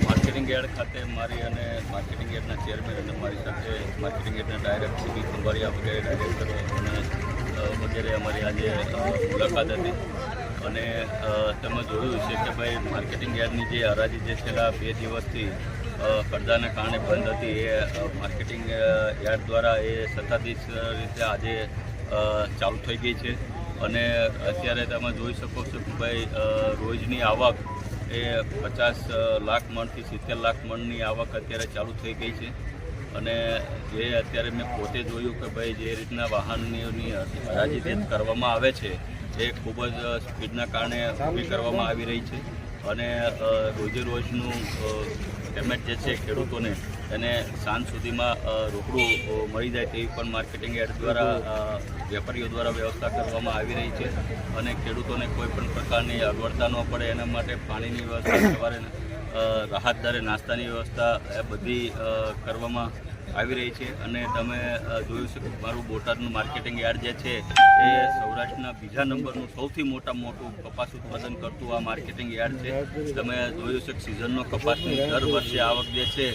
Marketing yard ખાતે મારી અને માર્કેટિંગ યાર્ડના ચેરમેન અને મારી સાથે માર્કેટિંગ યાર્ડના ડાયરેક્ટર સીબી ખંભાળિયા વગેરે ડાયરેક્ટરો અને વગેરે અમારી આજે મુલાકાત હતી. અને તમે જોયું છે કે ભાઈ માર્કેટિંગ યાર્ડની જે હરાજી જે છેલ્લા 2 દિવસથી પડદાના કારણે બંધ હતી એ માર્કેટિંગ યાર્ડ દ્વારા એ સત્તાધીશ રીતે આજે ચાલુ થઈ ગઈ છે. અને અત્યારે તમે જોઈ શકો છો કે ભાઈ રોજની આવક એ 50 લાખ મણથી 70 લાખ મણની આવક અત્યારે ચાલુ થઈ ગઈ છે. અને જે અત્યારે મેં પોતે જોયું કે ભાઈ જે રીતના વાહનની હરાજી જે કરવામાં આવે છે એ ખૂબ જ સ્પીડના કારણે ઊભી કરવામાં આવી રહી છે. અને રોજે રોજનું પેમેન્ટ જે છે ખેડૂતોને એને સાંજ સુધીમાં રોકડું મળી જાય તેવી પણ માર્કેટિંગ યાર્ડ દ્વારા વેપારીઓ દ્વારા વ્યવસ્થા કરવામાં આવી રહી છે. અને ખેડૂતોને કોઈ પણ પ્રકારની અગવડતા ન પડે એના માટે પાણીની વ્યવસ્થા, સવારે રાહત દરે નાસ્તાની વ્યવસ્થા એ બધી કરવામાં આવી રહી છે. અને તમે જોયું છે કે મારું બોટાદનું માર્કેટિંગ યાર્ડ જે છે એ સૌરાષ્ટ્રના બીજા નંબરનું સૌથી મોટું કપાસ ઉત્પાદન કરતું આ માર્કેટિંગ યાર્ડ છે. તમે જોયું છે કે સિઝનનો કપાસની દર વર્ષે આવક જે છે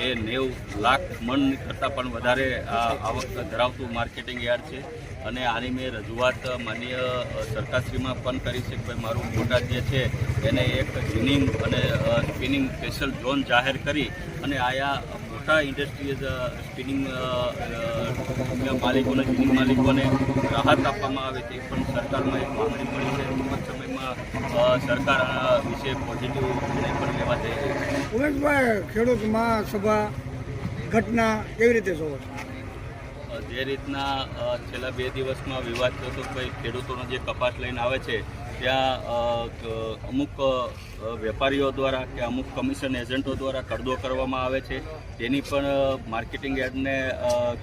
એ 90 લાખ મણ કરતાં પણ વધારે આવક ધરાવતું માર્કેટિંગ યાર્ડ છે. અને આની મેં રજૂઆત માનનીય સરકારશ્રીમાં પણ કરી છે કે ભાઈ મારું બોટાદ જે છે એને એક જીનિંગ અને સ્પિનિંગ સ્પેશિયલ ઝોન જાહેર કરી અને આયા મોટા ઇન્ડસ્ટ્રીઝ સ્પિનિંગ માલિકોને જીનિંગ માલિકોને રાહત આપવામાં આવે તે પણ સરકારમાં એક માંગણી પડી છે. ટૂંક સમયમાં સરકાર આ વિશે પોઝિટિવ નિર્ણય પણ લેવા જઈ રહી છે. ઉમેશભાઈ, ખેડૂત મહાસભા ઘટના કેવી રીતે જોવો છો? જે રીતના છેલ્લા 2 દિવસમાં વિવાદ થયો હતો કે ખેડૂતોનો જે કપાસ લઈને આવે છે ત્યાં અમુક વેપારીઓ દ્વારા કે અમુક કમિશન એજન્ટો દ્વારા કડદો કરવામાં આવે છે. તેની પણ માર્કેટિંગ યાર્ડને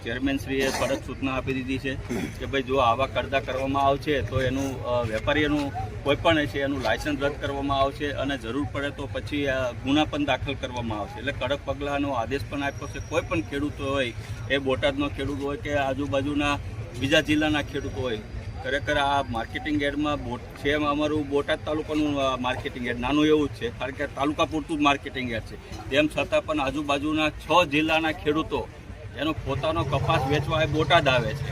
ચેરમેનશ્રીએ કડક સૂચના આપી દીધી છે કે ભાઈ જો આવા કડદા કરવામાં આવશે તો એનું વેપારીઓનું કોઈ પણ છે એનું લાયસન્સ રદ કરવામાં આવશે અને જરૂર પડે તો પછી ગુના પણ દાખલ કરવામાં આવશે. એટલે કડક પગલાંનો આદેશ પણ આપ્યો છે. કોઈ પણ ખેડૂત હોય, એ બોટાદનો ખેડૂત હોય કે આજુબાજુના બીજા જિલ્લાના ખેડૂતો હોય, ખરેખર આ માર્કેટિંગ યાર્ડમાં છે અમારું બોટાદ તાલુકાનું માર્કેટિંગ યાર્ડ નાનું એવું જ છે, કારણ કે તાલુકા પૂરતું જ માર્કેટિંગ યાર્ડ છે. તેમ છતાં પણ આજુબાજુના 6 જિલ્લાના ખેડૂતો એનો પોતાનો કપાસ વેચવા એ બોટાદ આવે છે.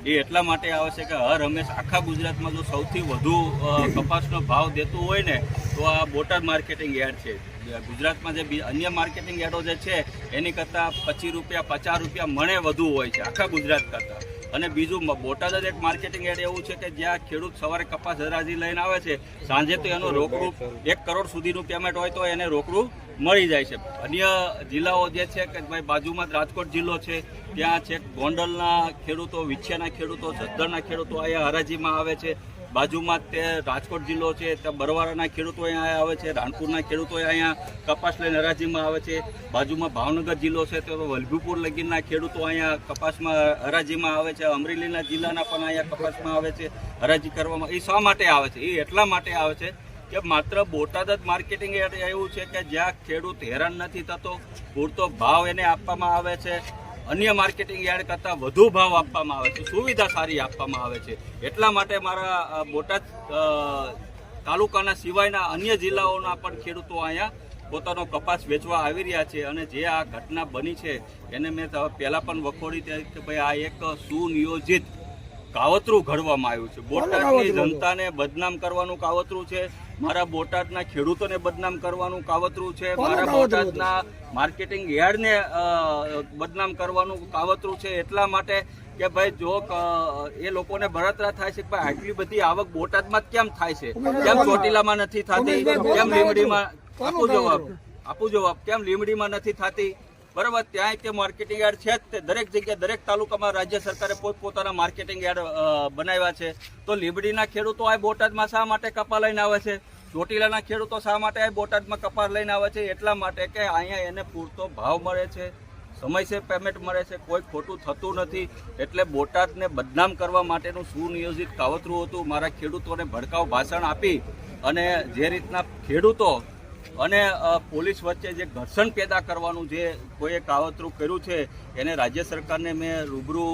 એ એટલા માટે આવે છે કે હર હંમેશ આખા ગુજરાતમાં જો સૌથી વધુ કપાસનો ભાવ દેતું હોય ને તો આ બોટાદ માર્કેટિંગ યાર્ડ છે. ગુજરાતમાં જે અન્ય માર્કેટિંગ યાર્ડો જે છે એની કરતાં 25 રૂપિયા 50 રૂપિયા મણે વધુ હોય છે આખા ગુજરાત કરતાં. અને બીજું બોટાદ જ એક માર્કેટિંગ યાર્ડ એવું છે કે જ્યાં ખેડૂત સવારે કપાસ હરાજી લઈને આવે છે, સાંજે તો એનું રોકડું 1 કરોડ સુધીનું પેમેન્ટ હોય તો એને રોકડું મળી જાય છે. અન્ય જિલ્લાઓ જે છે કે ભાઈ બાજુમાં રાજકોટ જિલ્લો છે, ત્યાં છે ગોંડલના ખેડૂતો, વિછિયાના ખેડૂતો, સદ્ધરના ખેડૂતો અહીંયા હરાજીમાં આવે છે. બાજુમાં તે રાજકોટ જિલ્લો છે, ત્યાં બરવાળાના ખેડૂતો અહીંયા આવે છે, રાણપુરના ખેડૂતો અહીંયા કપાસ લઈને હરાજીમાં આવે છે. બાજુમાં ભાવનગર જિલ્લો છે તો વલભીપુર લગીનના ખેડૂતો અહીંયા કપાસમાં હરાજીમાં આવે છે. અમરેલીના જિલ્લાના પણ અહીંયા કપાસમાં આવે છે હરાજી કરવામાં. એ શા માટે આવે છે? એ એટલા માટે આવે છે કે માત્ર બોટાદ જ માર્કેટિંગ યાર્ડ એવું છે કે જ્યાં ખેડૂત હેરાન નથી થતો, પૂરતો ભાવ એને આપવામાં આવે છે, અન્ય માર્કેટિંગ યાર્ડ કરતાં વધુ ભાવ આપવામાં આવે છે, સુવિધા સારી આપવામાં આવે છે. એટલા માટે મારા બોટાદ તાલુકાના સિવાયના અન્ય જિલ્લાઓના પણ ખેડૂતો અહીંયા પોતાનો કપાસ વેચવા આવી રહ્યા છે. અને જે આ ઘટના બની છે એને મેં પહેલાં પણ વખોડી કે ભાઈ આ એક સુનિયોજિત કાવતરું ઘડવામાં આવ્યું છે. બોટાદની જનતાને બદનામ કરવાનું કાવતરું છે, મારા બોટાદના ખેડૂતોને બદનામ કરવાનું કાવતરું છે, મારા બોટાદના માર્કેટિંગ યાર્ડને બદનામ કરવાનું કાવતરું છે. એટલા માટે કે ભાઈ જો એ લોકોને બળતરા થાય છે કે ભાઈ આટલી બધી આવક બોટાદમાં કેમ થાય છે, કેમ ચોટીલામાં નથી થતી, કેમ લીમડીમાં, આપું જવાબ કેમ લીમડીમાં નથી થતી? બરાબર, ત્યાં તે માર્કેટિંગ યાર્ડ છે જ તે દરેક જગ્યાએ દરેક તાલુકામાં રાજ્ય સરકારે પોતપોતાના માર્કેટિંગ યાર્ડ બનાવ્યા છે. તો લીંબડીના ખેડૂતો આ બોટાદમાં શા માટે કપા લઈને આવે છે? ચોટીલાના ખેડૂતો શા માટે આ બોટાદમાં કપાસ લઈને આવે છે? એટલા માટે કે અહીંયા એને પૂરતો ભાવ મળે છે, સમયસર પેમેન્ટ મળે છે, કોઈ ખોટું થતું નથી. એટલે બોટાદને બદનામ કરવા માટેનું સુનિયોજિત કાવતરું હતું. મારા ખેડૂતોને ભડકાઉ ભાષણ આપી અને જે રીતના ખેડૂતો અને પોલીસ વચ્ચે જે ઘર્ષણ પેદા કરવાનું જે કોઈએ કાવતરું કર્યું છે એને રાજ્ય સરકારને મેં રૂબરૂ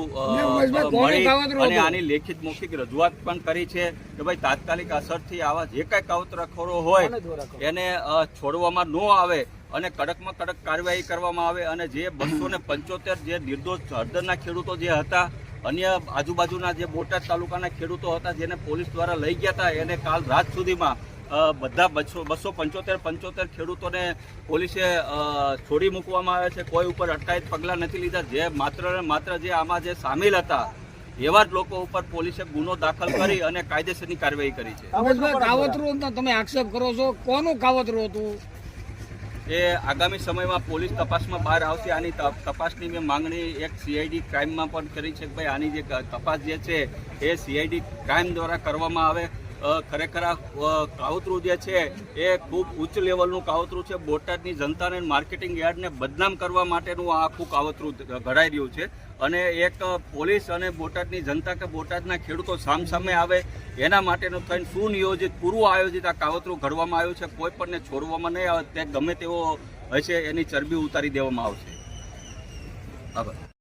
મળી અને આની લેખિત મૌખિક રજૂઆત પણ કરી છે કે ભાઈ તાત્કાલિક અસરથી આવા જે કાંઈ કાવતરાખોરો હોય એને છોડવામાં ન આવે અને કડકમાં કડક કાર્યવાહી કરવામાં આવે. અને જે 275 જે નિર્દોષ હળદરના ખેડૂતો જે હતા, અન્ય આજુબાજુના જે બોટાદ તાલુકાના ખેડૂતો હતા જેને પોલીસ દ્વારા લઈ ગયા હતા, એને કાલ રાત સુધીમાં બધા 275 ખેડૂતોને પોલીસે છોડી મૂકવામાં આવ્યા છે. કોઈ ઉપર અટકાયત પગલાં નથી લીધા. જે માત્ર ને માત્ર જે આમાં જે સામેલ હતા એવા જ લોકો ઉપર પોલીસે ગુનો દાખલ કરી અને કાયદેસરની કાર્યવાહી કરી છે. કાવતરું તમે આક્ષેપ કરો છો, કોનું કાવતરું હતું? એ આગામી સમયમાં પોલીસ તપાસમાં બહાર આવશે. આની તપાસની મેં માંગણી એક CID ક્રાઇમમાં પણ કરી છે કે ભાઈ આની જે તપાસ જે છે એ CID ક્રાઇમ દ્વારા કરવામાં આવે. ખરેખર આ કાવતરું જે છે એ ખૂબ ઉચ્ચ લેવલનું કાવતરું છે. બોટાદની જનતાને માર્કેટિંગ યાર્ડને બદનામ કરવા માટેનું આ આખું કાવતરું ઘડાઈ રહ્યું છે. અને એક પોલીસ અને બોટાદની જનતા કે બોટાદના ખેડૂતો સામસામે આવે એના માટેનું થઈને સુનિયોજિત પૂર્વ આયોજિત આ કાવતરું ઘડવામાં આવ્યું છે. કોઈ પણને છોડવામાં નહીં આવે. તે ગમે તેવો હશે એની ચરબી ઉતારી દેવામાં આવશે. આભાર.